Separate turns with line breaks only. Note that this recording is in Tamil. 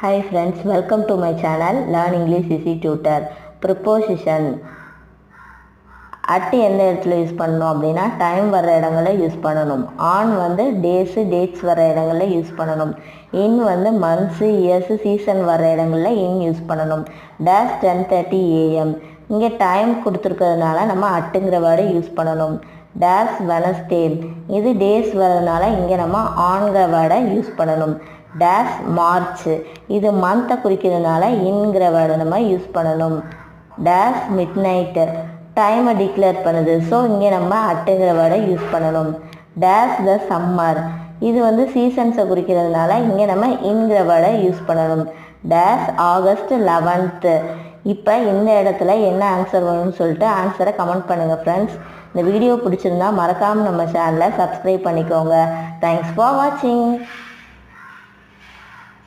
Hi friends, welcome to my channel Learn English Easy Tutor. Preposition at எந்த இடத்துல யூஸ் பண்ணணும் அப்படின்னா டைம் வர இடங்களில் யூஸ் பண்ணணும். ஆன் வந்து டேஸு டேட்ஸ் வர இடங்களில் யூஸ் பண்ணணும். இன் வந்து மந்த்ஸு இயர்ஸு சீசன் வர இடங்களில் இன் யூஸ் பண்ணணும். டேஷ் 10:30 AM இங்கே டைம் கொடுத்துருக்கிறதுனால நம்ம அட்டுங்கிற வேர்டை யூஸ் பண்ணணும். டேஷ் வெனஸ்டே இது டேஸ் வரதுனால இங்கே நம்ம ஆன்கிற வேர்டை யூஸ் பண்ணணும். டேஷ் மார்ச் இது மந்த்தை குறிக்கிறதுனால இன்கிற வேர்டை நம்ம யூஸ் பண்ணணும். டேஷ் மிட் நைட்டு டைமை டிக்ளேர் பண்ணுது, ஸோ இங்கே நம்ம அட்டுங்கிற வேர்டை யூஸ் பண்ணணும். டேஷ் த சம்மர் இது வந்து சீசன்ஸை குறிக்கிறதுனால இங்கே நம்ம இன்கிற வேர்டை யூஸ் பண்ணணும். டேஷ் ஆகஸ்ட் 11th இப்போ இந்த இடத்துல என்ன ஆன்சர் வரும்னு சொல்லிட்டு ஆன்சரை கமெண்ட் பண்ணுங்கள் ஃப்ரெண்ட்ஸ். இந்த வீடியோ பிடிச்சிருந்தா மறக்காமல் நம்ம சேனலை சப்ஸ்கிரைப் பண்ணிக்கோங்க. தேங்க்ஸ் ஃபார் வாட்சிங்.